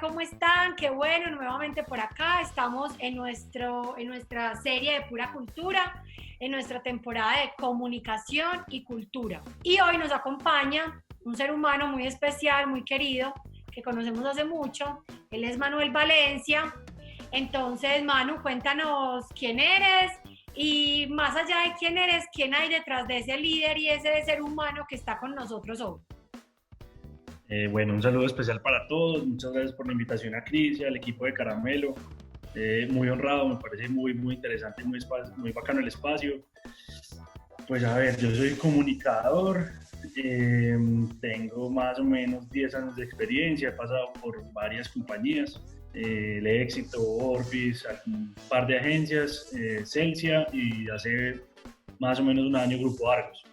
¿cómo están? Qué bueno, nuevamente por acá. Estamos en nuestra serie de Pura Cultura, en nuestra temporada de comunicación y cultura. Y hoy nos acompaña un ser humano muy especial, muy querido, que conocemos hace mucho. Él es Manuel Valencia. Entonces, Manu, cuéntanos quién eres y más allá de quién eres, quién hay detrás de ese líder y ese ser humano que está con nosotros hoy. Bueno, un saludo especial para todos. Muchas gracias por la invitación a Cris y al equipo de Caramelo. Muy honrado, me parece muy interesante, muy bacano el espacio. Pues a ver, yo soy comunicador, tengo más o menos 10 años de experiencia, he pasado por varias compañías, Éxito, Orbis, un par de agencias, Celsia y hace más o menos un año Grupo Argos.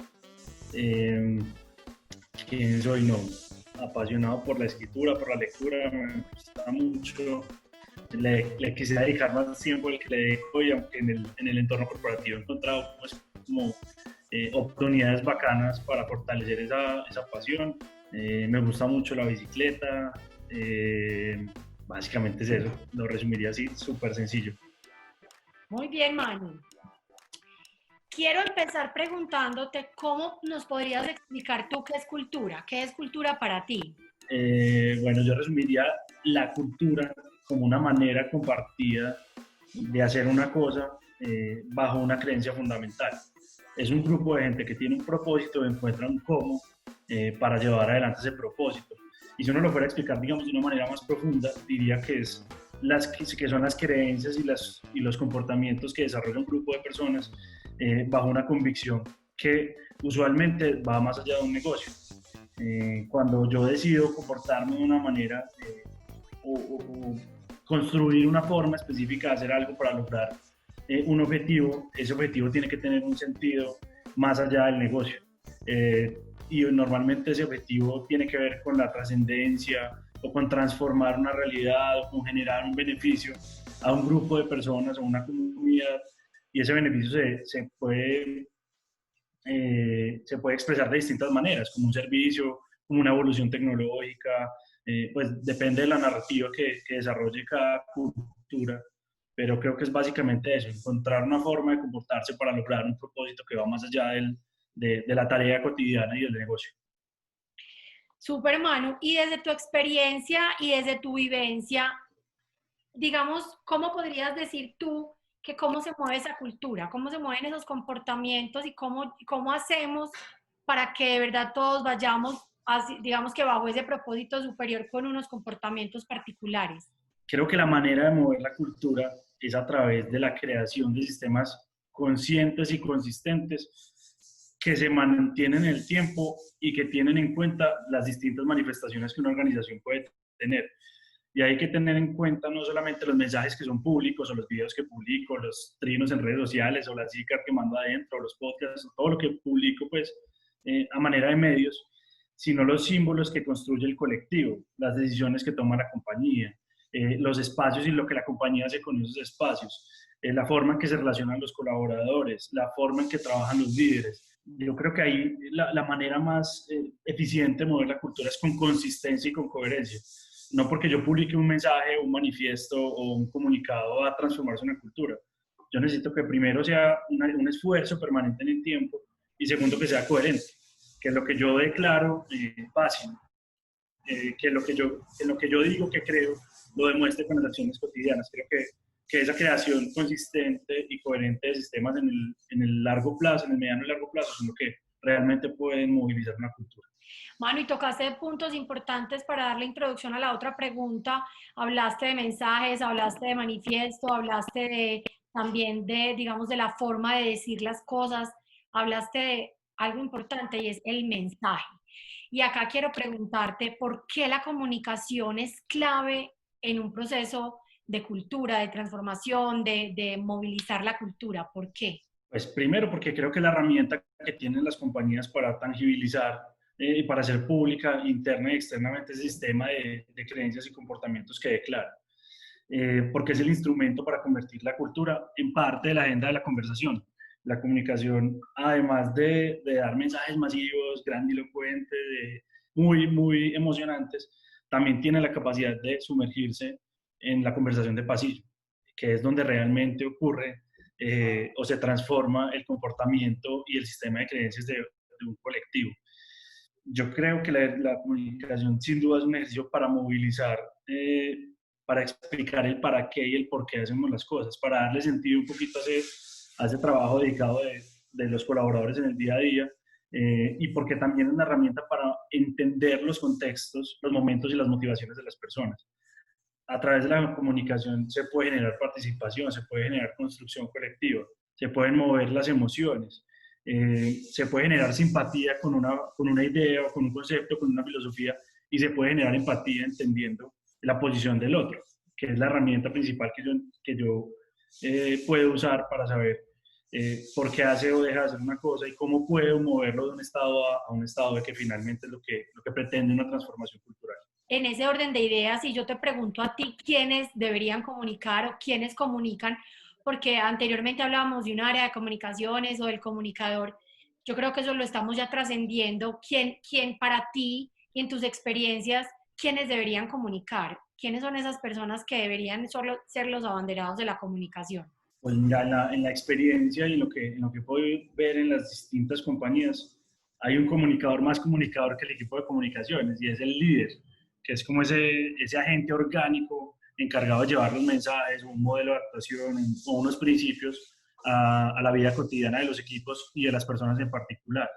¿Quién soy? No, apasionado por la escritura, por la lectura, me gusta mucho. Le quisiera dedicar más tiempo al que le dedico y aunque en el entorno corporativo he encontrado pues, como oportunidades bacanas para fortalecer esa pasión. Me gusta mucho la bicicleta, básicamente es eso, lo resumiría así, súper sencillo. Muy bien, Manu. Quiero empezar preguntándote cómo nos podrías explicar tú qué es cultura para ti. Bueno, yo resumiría la cultura como una manera compartida de hacer una cosa bajo una creencia fundamental. Es un grupo de gente que tiene un propósito y encuentra un cómo para llevar adelante ese propósito. Y si uno lo fuera a explicar, digamos, de una manera más profunda, diría que que son las creencias y los comportamientos que desarrolla un grupo de personas bajo una convicción que usualmente va más allá de un negocio. Cuando yo decido comportarme de una manera o construir una forma específica de hacer algo para lograr un objetivo, ese objetivo tiene que tener un sentido más allá del negocio. Y normalmente ese objetivo tiene que ver con la trascendencia o con transformar una realidad o con generar un beneficio a un grupo de personas o una comunidad, y ese beneficio se puede expresar de distintas maneras, como un servicio, como una evolución tecnológica, pues depende de la narrativa que desarrolle cada cultura, pero creo que es básicamente eso, encontrar una forma de comportarse para lograr un propósito que va más allá de la tarea cotidiana y del negocio. Súper, Manu. Y desde tu experiencia y desde tu vivencia, digamos, ¿cómo podrías decir tú que cómo se mueve esa cultura, cómo se mueven esos comportamientos y cómo hacemos para que de verdad todos vayamos, digamos que bajo ese propósito superior con unos comportamientos particulares? Creo que la manera de mover la cultura es a través de la creación de sistemas conscientes y consistentes que se mantienen en el tiempo y que tienen en cuenta las distintas manifestaciones que una organización puede tener. Y hay que tener en cuenta no solamente los mensajes que son públicos o los videos que publico, los trinos en redes sociales o las chicas que mando adentro, o los podcasts, o todo lo que publico pues a manera de medios, sino los símbolos que construye el colectivo, las decisiones que toma la compañía, los espacios y lo que la compañía hace con esos espacios, la forma en que se relacionan los colaboradores, la forma en que trabajan los líderes. Yo creo que ahí la manera más eficiente de mover la cultura es con consistencia y con coherencia. No porque yo publique un mensaje, un manifiesto o un comunicado va a transformarse una cultura. Yo necesito que primero sea un esfuerzo permanente en el tiempo y segundo que sea coherente, que lo que yo declaro pase, que lo que yo digo que creo lo demuestre con las acciones cotidianas. Creo que esa creación consistente y coherente de sistemas en el largo plazo, en el mediano y largo plazo, son lo que realmente pueden movilizar una cultura. Manu, y tocaste puntos importantes para dar la introducción a la otra pregunta. Hablaste de mensajes, hablaste de manifiesto, hablaste también de, digamos, de la forma de decir las cosas. Hablaste de algo importante y es el mensaje. Y acá quiero preguntarte por qué la comunicación es clave en un proceso de cultura, de transformación, de movilizar la cultura. ¿Por qué? Pues primero porque creo que la herramienta que tienen las compañías para tangibilizar y para hacer pública interna y externamente ese sistema de creencias y comportamientos que declara. Porque es el instrumento para convertir la cultura en parte de la agenda de la conversación. La comunicación, además de dar mensajes masivos, grandilocuentes, muy emocionantes, también tiene la capacidad de sumergirse en la conversación de pasillo, que es donde realmente ocurre o se transforma el comportamiento y el sistema de creencias de un colectivo. Yo creo que la comunicación sin duda es un ejercicio para movilizar, para explicar el para qué y el por qué hacemos las cosas, para darle sentido un poquito a ese trabajo dedicado de los colaboradores en el día a día, y porque también es una herramienta para entender los contextos, los momentos y las motivaciones de las personas. A través de la comunicación se puede generar participación, se puede generar construcción colectiva, se pueden mover las emociones, se puede generar simpatía con una idea o con un concepto, con una filosofía, y se puede generar empatía entendiendo la posición del otro, que es la herramienta principal que yo puedo usar para saber por qué hace o deja de hacer una cosa y cómo puedo moverlo de un estado a un estado de que finalmente es lo que pretende una transformación cultural. En ese orden de ideas, si yo te pregunto a ti quiénes deberían comunicar o quiénes comunican, porque anteriormente hablábamos de un área de comunicaciones o del comunicador, yo creo que eso lo estamos ya trascendiendo. ¿Quién para ti y en tus experiencias, quiénes deberían comunicar? ¿Quiénes son esas personas que deberían solo ser los abanderados de la comunicación? Pues ya en la experiencia y en lo que puedo ver en las distintas compañías, hay un comunicador más comunicador que el equipo de comunicaciones y es el líder, que es como ese agente orgánico encargado de llevar los mensajes, un modelo de actuación o unos principios a la vida cotidiana de los equipos y de las personas en particular.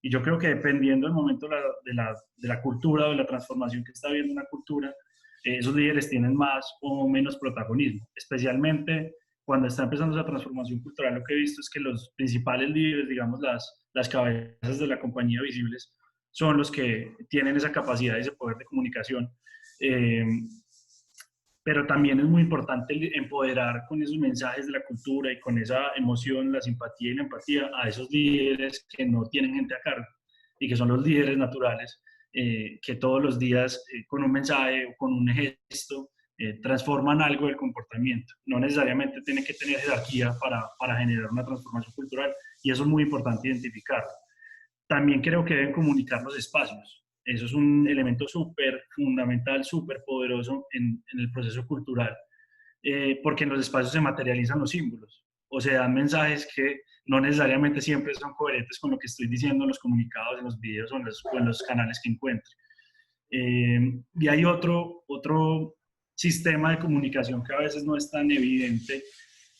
Y yo creo que dependiendo del momento de la cultura o de la transformación que está viendo una cultura, esos líderes tienen más o menos protagonismo, especialmente cuando está empezando esa transformación cultural. Lo que he visto es que los principales líderes, digamos las cabezas de la compañía visibles, son los que tienen esa capacidad y ese poder de comunicación. Eh, pero también es muy importante empoderar con esos mensajes de la cultura y con esa emoción, la simpatía y la empatía a esos líderes que no tienen gente a cargo y que son los líderes naturales, que todos los días con un mensaje o con un gesto transforman algo del comportamiento. No necesariamente tiene que tener jerarquía para generar una transformación cultural, y eso es muy importante identificarlo. También creo que deben comunicar los espacios. Eso es un elemento súper fundamental, súper poderoso en el proceso cultural, porque en los espacios se materializan los símbolos o se dan mensajes que no necesariamente siempre son coherentes con lo que estoy diciendo en los comunicados, en los videos o en los canales que encuentre. Y hay otro sistema de comunicación que a veces no es tan evidente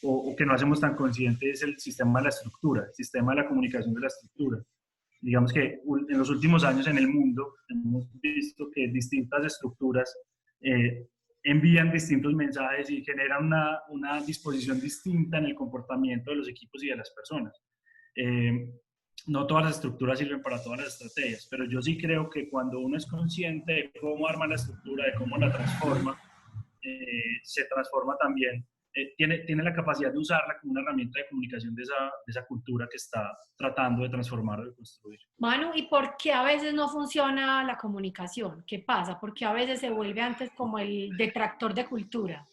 o que no hacemos tan consciente, es el sistema de la estructura, el sistema de la comunicación de la estructura. Digamos que en los últimos años en el mundo hemos visto que distintas estructuras envían distintos mensajes y generan una disposición distinta en el comportamiento de los equipos y de las personas. No todas las estructuras sirven para todas las estrategias, pero yo sí creo que cuando uno es consciente de cómo arma la estructura, de cómo la transforma, se transforma también, tiene la capacidad de usarla como una herramienta de comunicación de esa cultura que está tratando de transformar o de construir. Manu, ¿y por qué a veces no funciona la comunicación? ¿Qué pasa? ¿Por qué a veces se vuelve antes como el detractor de cultura?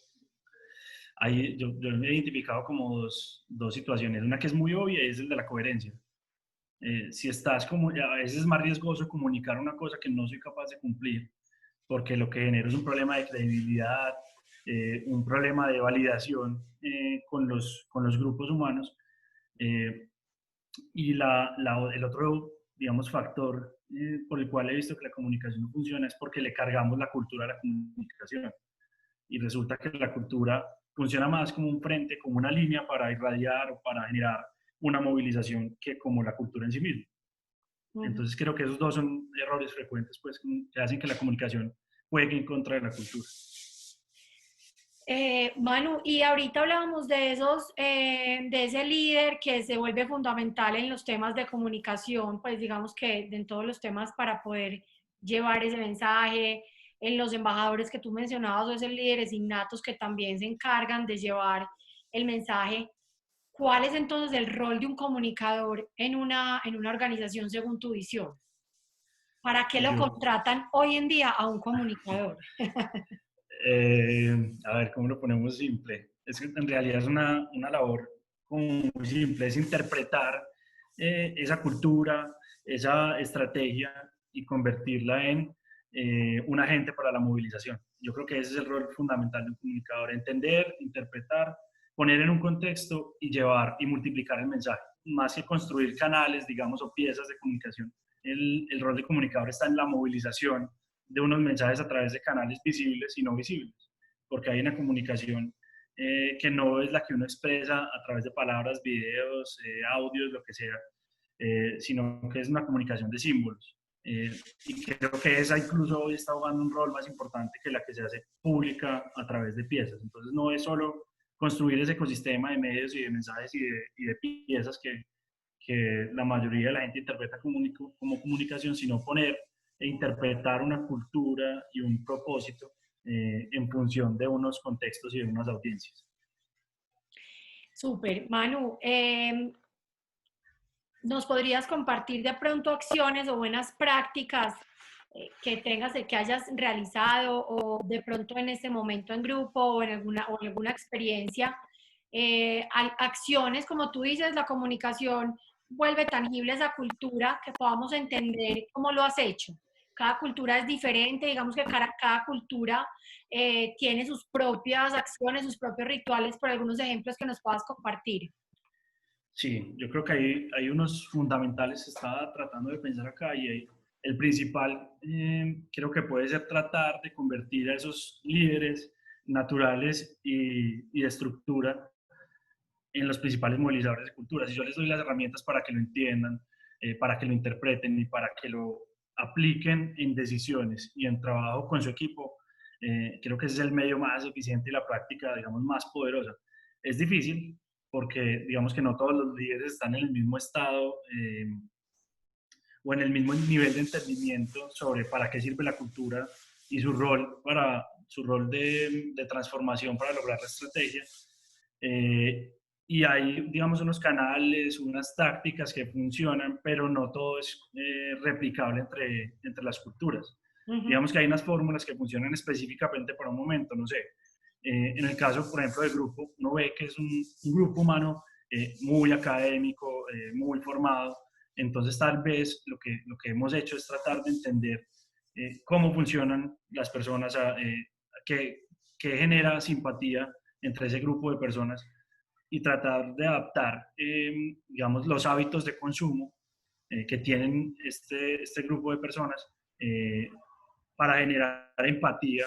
Ahí yo me he identificado como dos situaciones. Una que es muy obvia y es el de la coherencia. Si estás como, a veces es más riesgoso comunicar una cosa que no soy capaz de cumplir, porque lo que genera es un problema de credibilidad, un problema de validación con los grupos humanos. Y el otro, digamos, factor por el cual he visto que la comunicación no funciona es porque le cargamos la cultura a la comunicación. Y resulta que la cultura funciona más como un frente, como una línea para irradiar o para generar una movilización que como la cultura en sí misma. Entonces creo que esos dos son errores frecuentes pues, que hacen que la comunicación juegue en contra de la cultura. Manu, y ahorita hablábamos de de ese líder que se vuelve fundamental en los temas de comunicación, pues digamos que en todos los temas para poder llevar ese mensaje, en los embajadores que tú mencionabas o esos líderes innatos que también se encargan de llevar el mensaje. ¿Cuál es entonces el rol de un comunicador en en una organización según tu visión? ¿Para qué lo Yo, contratan hoy en día a un comunicador? a ver, ¿cómo lo ponemos simple? Es que en realidad es una labor como muy simple, es interpretar esa cultura, esa estrategia y convertirla un agente para la movilización. Yo creo que ese es el rol fundamental de un comunicador: entender, interpretar, poner en un contexto y llevar y multiplicar el mensaje, más que construir canales, digamos, o piezas de comunicación. El rol del comunicador está en la movilización de unos mensajes a través de canales visibles y no visibles, porque hay una comunicación que no es la que uno expresa a través de palabras, videos, audios, lo que sea, sino que es una comunicación de símbolos. Y creo que esa incluso hoy está jugando un rol más importante que la que se hace pública a través de piezas. Entonces no es solo construir ese ecosistema de medios y de mensajes y de piezas que la mayoría de la gente interpreta como comunicación, sino poner e interpretar una cultura y un propósito en función de unos contextos y de unas audiencias. Súper, Manu. ¿Nos podrías compartir de pronto acciones o buenas prácticas que tengas, que hayas realizado o de pronto en este momento en grupo o en alguna experiencia? Acciones, como tú dices, la comunicación vuelve tangible esa cultura, que podamos entender cómo lo has hecho. Cada cultura es diferente, digamos que cada cultura tiene sus propias acciones, sus propios rituales, por algunos ejemplos que nos puedas compartir. Sí, yo creo que hay unos fundamentales que estaba tratando de pensar acá, y el principal creo que puede ser tratar de convertir a esos líderes naturales y de estructura en los principales movilizadores de cultura. Si yo les doy las herramientas para que lo entiendan, para que lo interpreten y para que lo apliquen en decisiones y en trabajo con su equipo, creo que ese es el medio más eficiente y la práctica, digamos, más poderosa. Es difícil porque, digamos, que no todos los líderes están en el mismo estado o en el mismo nivel de entendimiento sobre para qué sirve la cultura y su rol de transformación para lograr la estrategia. Y hay, digamos, unos canales, unas tácticas que funcionan, pero no todo es replicable entre las culturas. Digamos que hay unas fórmulas que funcionan específicamente para un momento, no sé. En el caso, por ejemplo, del grupo, uno ve que es un grupo humano muy académico, muy formado. Entonces, tal vez lo que hemos hecho es tratar de entender cómo funcionan las personas, qué genera simpatía entre ese grupo de personas, y tratar de adaptar, digamos, los hábitos de consumo que tienen este grupo de personas para generar empatía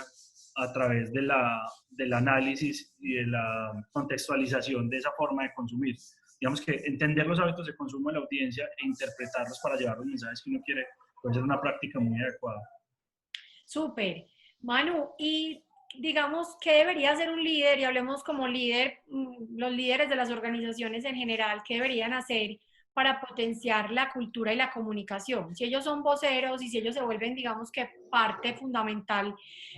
a través del análisis y de la contextualización de esa forma de consumir. Digamos que entender los hábitos de consumo de la audiencia e interpretarlos para llevar los mensajes que uno quiere puede ser una práctica muy adecuada. Súper. Manu, y digamos, ¿qué debería hacer un líder? Y hablemos como líder, los líderes de las organizaciones en general, ¿qué deberían hacer para potenciar la cultura y la comunicación? Si ellos son voceros y si ellos se vuelven, digamos que parte fundamental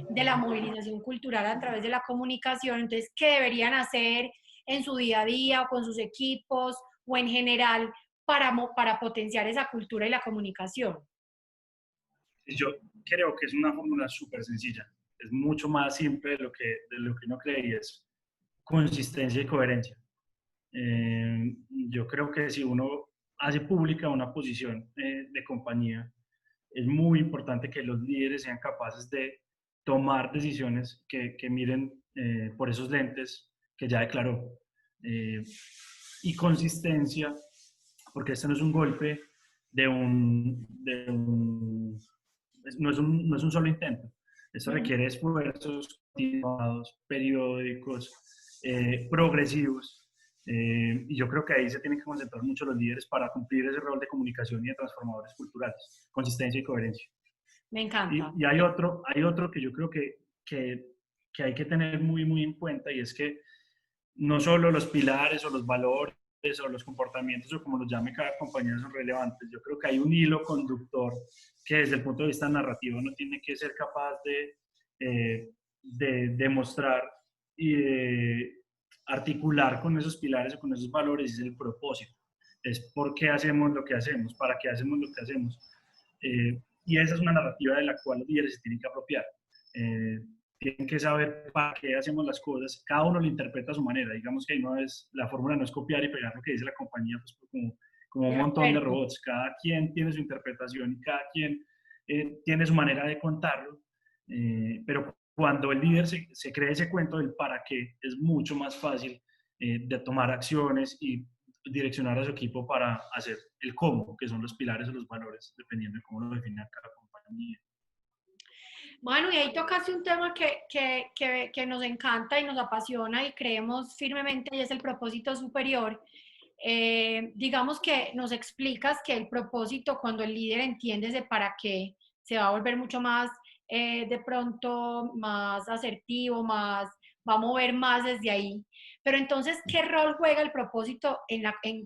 de la movilización cultural a través de la comunicación, entonces, ¿qué deberían hacer en su día a día o con sus equipos o en general para potenciar esa cultura y la comunicación? Yo creo que es una fórmula súper sencilla. Es mucho más simple de lo que uno cree, y es consistencia y coherencia. Yo creo que si uno hace pública una posición de compañía, es muy importante que los líderes sean capaces de tomar decisiones que miren por esos lentes que ya declaró. Y consistencia, porque este no es un golpe no es un solo intento. Esto requiere esfuerzos continuados, periódicos, progresivos. Y yo creo que ahí se tienen que concentrar mucho los líderes para cumplir ese rol de comunicación y de transformadores culturales: consistencia y coherencia. Me encanta. Y hay otro que yo creo que hay que tener muy, muy en cuenta, y es que no solo los pilares o los valores o los comportamientos, o como los llame cada compañía, son relevantes. Yo creo que hay un hilo conductor que desde el punto de vista narrativo uno tiene que ser capaz de demostrar y de articular con esos pilares o con esos valores. Es el propósito. Es por qué hacemos lo que hacemos, para qué hacemos lo que hacemos. Y esa es una narrativa de la cual los líderes se tienen que apropiar. Tienen que saber para qué hacemos las cosas. Cada uno lo interpreta a su manera. Digamos que la fórmula no es copiar y pegar lo que dice la compañía, pues como un montón de robots. Cada quien tiene su interpretación y cada quien tiene su manera de contarlo, pero cuando el líder se cree ese cuento del para qué, es mucho más fácil de tomar acciones y direccionar a su equipo para hacer el cómo, que son los pilares o los valores, dependiendo de cómo lo define cada compañía. Bueno, y ahí tocaste un tema que nos encanta y nos apasiona y creemos firmemente y es el propósito superior. Digamos que nos explicas que el propósito, cuando el líder entiende ese para qué, se va a volver mucho más, de pronto, más asertivo, más, va a mover más desde ahí. Pero entonces, ¿qué rol juega el propósito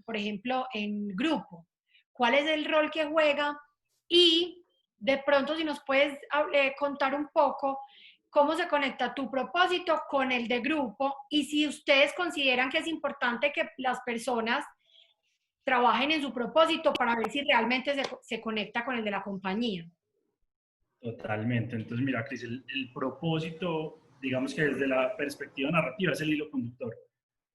por ejemplo, en grupo? ¿Cuál es el rol que juega? Y de pronto, si nos puedes contar un poco cómo se conecta tu propósito con el de grupo y si ustedes consideran que es importante que las personas trabajen en su propósito para ver si realmente se conecta con el de la compañía. Totalmente. Entonces, mira, Cris, el propósito, digamos que desde la perspectiva narrativa, es el hilo conductor.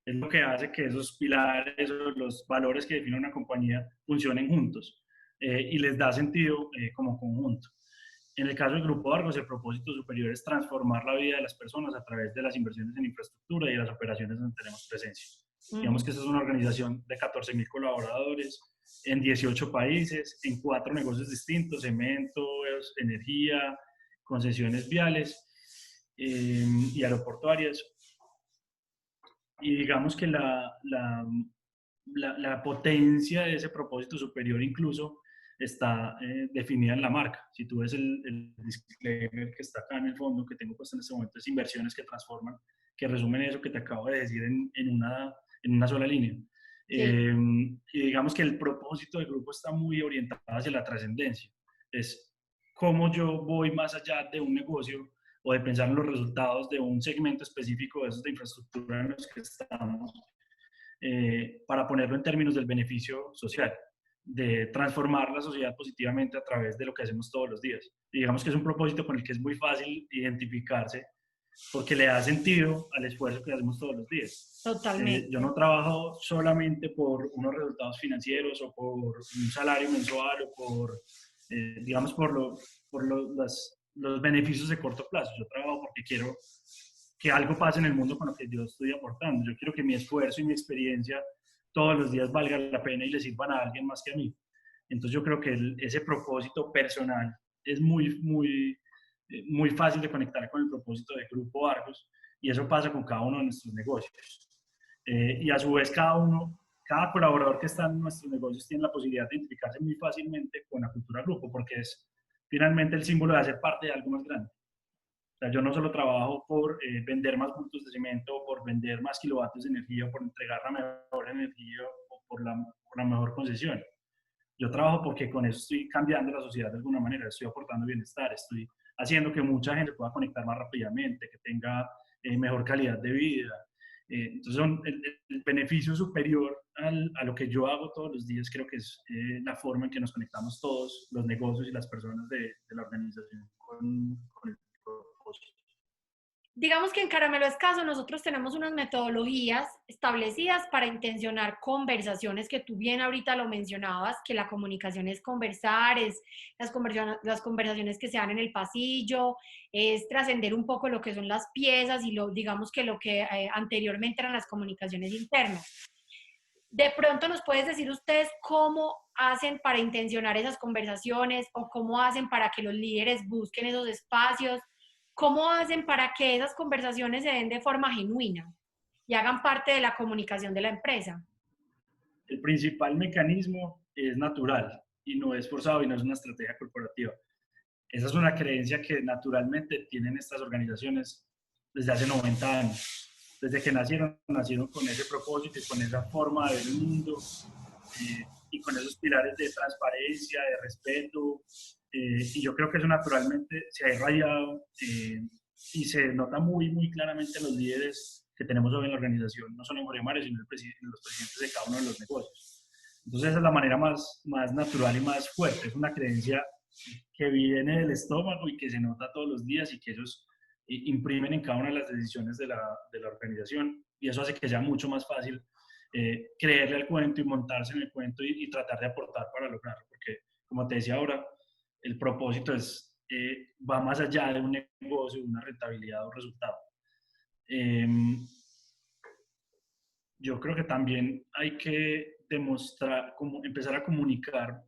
Es lo que hace que esos pilares o los valores que define una compañía funcionen juntos y les da sentido como conjunto. En el caso del Grupo Argos, el propósito superior es transformar la vida de las personas a través de las inversiones en infraestructura y de las operaciones donde tenemos presencia. Digamos que esta es una organización de 14.000 colaboradores en 18 países, en 4 negocios distintos: cementos, energía, concesiones viales y aeroportuarias. Y digamos que la potencia de ese propósito superior incluso está definida en la marca. Si tú ves el disclaimer que está acá en el fondo, que tengo puesto en este momento, es inversiones que transforman, que resumen eso que te acabo de decir en una sola línea. Sí. Y digamos que el propósito del grupo está muy orientado hacia la trascendencia. Es cómo yo voy más allá de un negocio o de pensar en los resultados de un segmento específico de esos de infraestructura en los que estamos, para ponerlo en términos del beneficio social, de transformar la sociedad positivamente a través de lo que hacemos todos los días. Y digamos que es un propósito con el que es muy fácil identificarse porque le da sentido al esfuerzo que hacemos todos los días. Yo Totalmente. no trabajo solamente por unos resultados financieros o por un salario mensual o por, digamos, los beneficios de corto plazo. Yo trabajo porque quiero que algo pase en el mundo con lo que yo estoy aportando. Yo quiero que mi esfuerzo y mi experiencia todos los días valga la pena y le sirvan a alguien más que a mí. Entonces yo creo que ese propósito personal es muy fácil de conectar con el propósito de Grupo Argos, y eso pasa con cada uno de nuestros negocios. Y a su vez cada colaborador que está en nuestros negocios tiene la posibilidad de identificarse muy fácilmente con la cultura grupo, porque es finalmente el símbolo de hacer parte de algo más grande. O sea, yo no solo trabajo por vender más bultos de cemento, por vender más kilovatios de energía, por entregar la mejor energía o por la mejor concesión. Yo trabajo porque con eso estoy cambiando la sociedad de alguna manera, estoy aportando bienestar, estoy haciendo que mucha gente pueda conectar más rápidamente, que tenga mejor calidad de vida. Entonces, el beneficio superior a lo que yo hago todos los días, creo que es la forma en que nos conectamos todos, los negocios y las personas de la organización con el propósito. Digamos que en Caramelo Escaso nosotros tenemos unas metodologías establecidas para intencionar conversaciones, que tú bien ahorita lo mencionabas, que la comunicación es conversar, es las conversaciones que se dan en el pasillo, es trascender un poco lo que son las piezas y digamos que lo que anteriormente eran las comunicaciones internas. De pronto nos puedes decir ustedes cómo hacen para intencionar esas conversaciones o cómo hacen para que los líderes busquen esos espacios, cómo hacen para que esas conversaciones se den de forma genuina y hagan parte de la comunicación de la empresa. El principal mecanismo es natural y no es forzado y no es una estrategia corporativa. Esa es una creencia que naturalmente tienen estas organizaciones desde hace 90 años. Desde que nacieron con ese propósito y con esa forma de ver el mundo, y con esos pilares de transparencia, de respeto. Y yo creo que eso naturalmente se ha irradiado y se nota muy claramente en los líderes que tenemos hoy en la organización, no solo en Jorge Mario, sino en los presidentes de cada uno de los negocios. Entonces esa es la manera más natural y más fuerte. Es una creencia que viene del estómago y que se nota todos los días y que ellos imprimen en cada una de las decisiones de la organización, y eso hace que sea mucho más fácil creerle al cuento y montarse en el cuento y tratar de aportar para lograrlo, porque como te decía ahora, el propósito va más allá de un negocio, una rentabilidad o un resultado. Yo creo que también hay que demostrar, como empezar a comunicar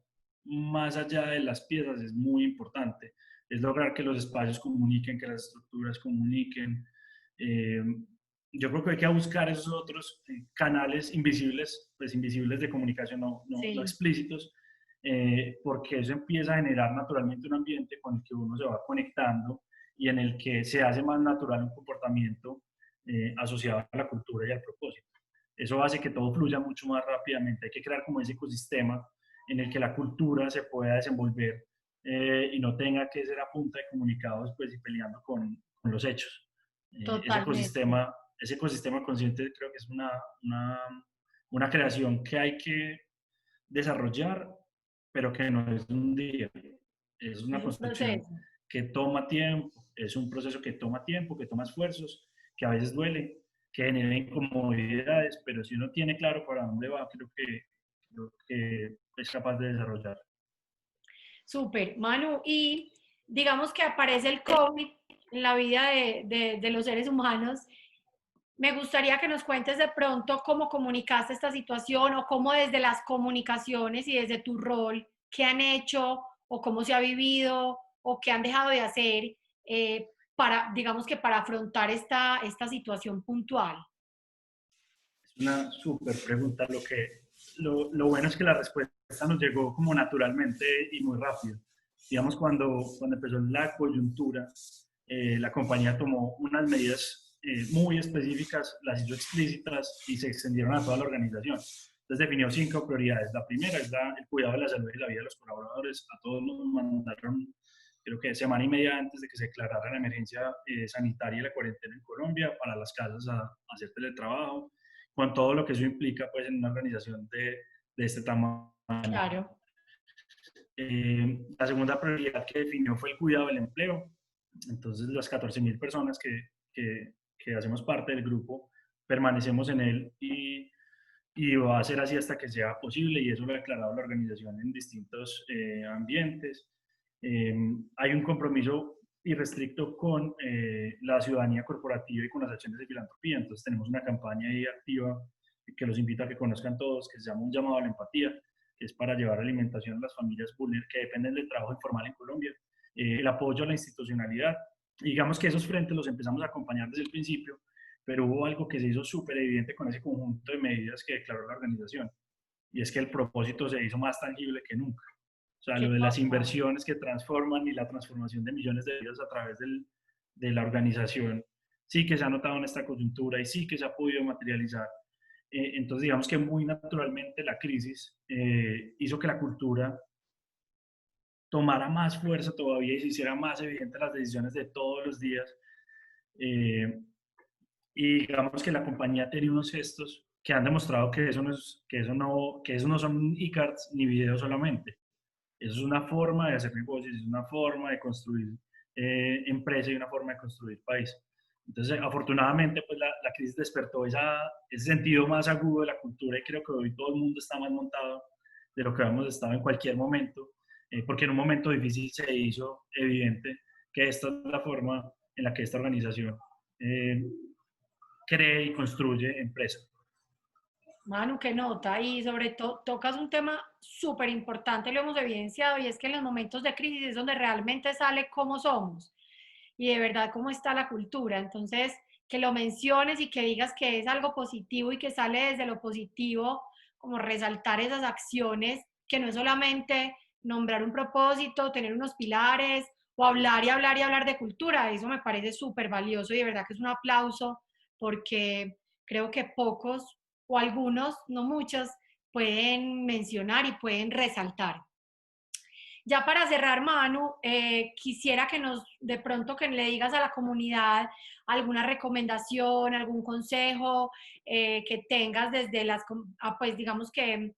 más allá de las piezas es muy importante. Es lograr que los espacios comuniquen, que las estructuras comuniquen. Eh, yo creo que hay que buscar esos otros canales invisibles, pues invisibles de comunicación, no Sí, explícitos, porque eso empieza a generar naturalmente un ambiente con el que uno se va conectando y en el que se hace más natural un comportamiento asociado a la cultura y al propósito. Eso hace que todo fluya mucho más rápidamente. Hay que crear como ese ecosistema en el que la cultura se pueda desenvolver y no tenga que ser a punta de comunicados pues, y peleando con los hechos. totalmente. Ese ecosistema consciente creo que es una creación que hay que desarrollar, pero que no es un día. Es una Es un construcción proceso. que toma tiempo, es un proceso que toma tiempo, que toma esfuerzos, que a veces duele, que genera incomodidades, pero si uno tiene claro para dónde va, creo que es capaz de desarrollar. Súper, Manu. Y digamos que aparece el COVID en la vida de los seres humanos. Me gustaría que nos cuentes de pronto cómo comunicaste esta situación o cómo desde las comunicaciones y desde tu rol, qué han hecho o cómo se ha vivido o qué han dejado de hacer para, digamos que para afrontar esta situación puntual. Es una súper pregunta. Lo bueno es que la respuesta nos llegó como naturalmente y muy rápido. Digamos, cuando empezó la coyuntura, la compañía tomó unas medidas muy específicas, las hizo explícitas y se extendieron a toda la organización. Entonces definió 5 prioridades. La primera es el cuidado de la salud y la vida de los colaboradores. A todos nos mandaron, creo que semana y media antes de que se declarara la emergencia sanitaria y la cuarentena en Colombia, para las casas a hacer teletrabajo, con todo lo que eso implica pues, en una organización de este tamaño. Claro, La segunda prioridad que definió fue el cuidado del empleo. Entonces, las 14.000 personas que hacemos parte del grupo permanecemos en él y va a ser así hasta que sea posible, y eso lo ha declarado la organización en distintos ambientes. Hay un compromiso irrestricto con la ciudadanía corporativa y con las acciones de filantropía. Entonces tenemos una campaña ahí activa que los invito a que conozcan todos, que se llama Un llamado a la empatía, que es para llevar alimentación a las familias que dependen del trabajo informal en Colombia. El apoyo a la institucionalidad. Y digamos que esos frentes los empezamos a acompañar desde el principio, pero hubo algo que se hizo súper evidente con ese conjunto de medidas que declaró la organización, y es que el propósito se hizo más tangible que nunca. O sea, qué lo de las cosa. inversiones que transforman y la transformación de millones de vidas a través de la organización, sí que se ha notado en esta coyuntura y sí que se ha podido materializar. Entonces, digamos que muy naturalmente la crisis hizo que la cultura tomara más fuerza todavía y se hiciera más evidente las decisiones de todos los días. Eh, y digamos que la compañía tiene unos gestos que han demostrado que eso no son e-cards ni videos solamente. Eso es una forma de hacer negocios, es una forma de construir empresa y una forma de construir país. Entonces, afortunadamente, pues la crisis despertó ese sentido más agudo de la cultura, y creo que hoy todo el mundo está más montado de lo que habíamos estado en cualquier momento, porque en un momento difícil se hizo evidente que esta es la forma en la que esta organización eh, cree y construye empresa. Manu, qué nota. Y sobre todo tocas un tema súper importante, lo hemos evidenciado, y es que en los momentos de crisis es donde realmente sale cómo somos y de verdad cómo está la cultura. Entonces, que lo menciones y que digas que es algo positivo y que sale desde lo positivo, como resaltar esas acciones, que no es solamente nombrar un propósito, tener unos pilares o hablar y hablar y hablar de cultura. Eso me parece súper valioso y de verdad que es un aplauso porque creo que pocos o algunos, no muchos, pueden mencionar y pueden resaltar. Ya para cerrar, Manu, quisiera que de pronto que le digas a la comunidad alguna recomendación, algún consejo que tengas desde pues digamos que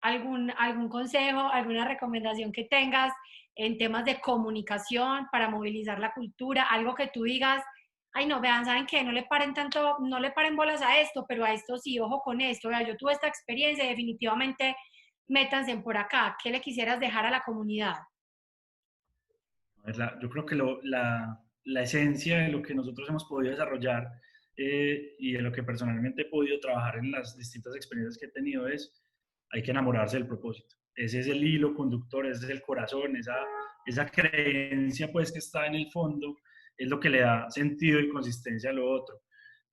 algún consejo, alguna recomendación que tengas en temas de comunicación para movilizar la cultura, algo que tú digas, ay no, vean, ¿saben qué? No le paren tanto, no le paren bolas a esto, pero a esto sí, ojo con esto, vean, yo tuve esta experiencia y definitivamente métanse por acá. ¿Qué le quisieras dejar a la comunidad? Yo creo que la esencia de lo que nosotros hemos podido desarrollar y de lo que personalmente he podido trabajar en las distintas experiencias que he tenido es, hay que enamorarse del propósito. Ese es el hilo conductor, ese es el corazón, esa creencia pues que está en el fondo, es lo que le da sentido y consistencia a lo otro.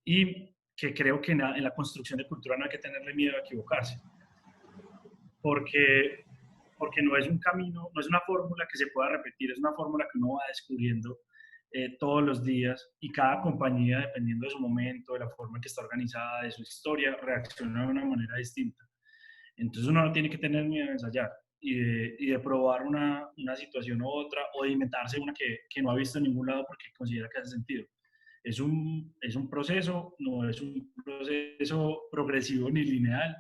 Y que creo que en la construcción de cultura no hay que tenerle miedo a equivocarse, porque no es un camino, no es una fórmula que se pueda repetir, es una fórmula que uno va descubriendo todos los días, y cada compañía, dependiendo de su momento, de la forma en que está organizada, de su historia, reacciona de una manera distinta. Entonces uno no tiene que tener miedo de ensayar y de probar una situación u otra, o de inventarse una que no ha visto en ningún lado porque considera que hace sentido. Es un proceso, no es un proceso progresivo ni lineal,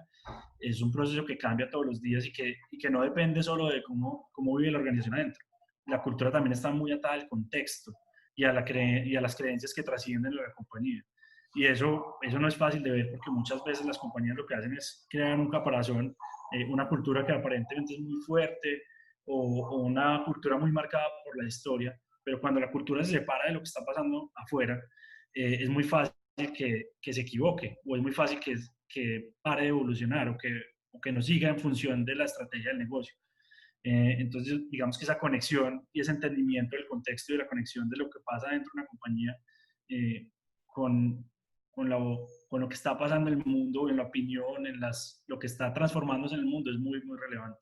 es un proceso que cambia todos los días y que no depende solo de cómo vive la organización adentro. La cultura también está muy atada al contexto y a las creencias que trascienden de la compañía. Y eso no es fácil de ver, porque muchas veces las compañías lo que hacen es crear un caparazón, una cultura que aparentemente es muy fuerte o una cultura muy marcada por la historia, pero cuando la cultura se separa de lo que está pasando afuera, es muy fácil que se equivoque, o es muy fácil que pare de evolucionar o que no siga en función de la estrategia del negocio. Entonces, digamos que esa conexión y ese entendimiento del contexto y de la conexión de lo que pasa dentro de una compañía eh, con, con lo que está pasando en el mundo, en la opinión, lo que está transformándose en el mundo es muy, muy relevante.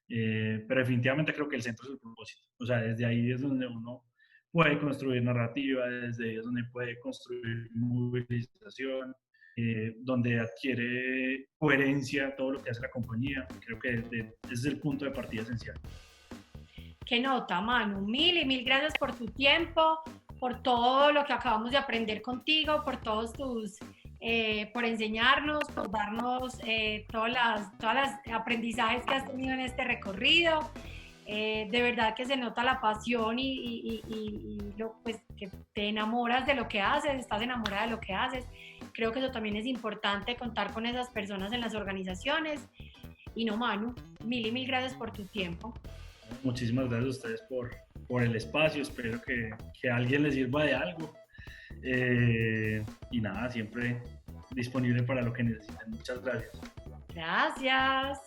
Pero definitivamente creo que el centro es el propósito. O sea, desde ahí es donde uno puede construir narrativa, desde ahí es donde puede construir movilización, donde adquiere coherencia todo lo que hace la compañía. Creo que ese es el punto de partida esencial. Qué nota, Manu. Mil y mil gracias por tu tiempo, por todo lo que acabamos de aprender contigo, por todos por enseñarnos, por darnos todos los aprendizajes que has tenido en este recorrido. De verdad que se nota la pasión y pues, que te enamoras de lo que haces, estás enamorada de lo que haces. Creo que eso también es importante, contar con esas personas en las organizaciones. Y no, Manu, mil y mil gracias por tu tiempo. Muchísimas gracias a ustedes por el espacio. Espero que a alguien les sirva de algo. Y nada, siempre disponible para lo que necesiten. Muchas gracias. Gracias.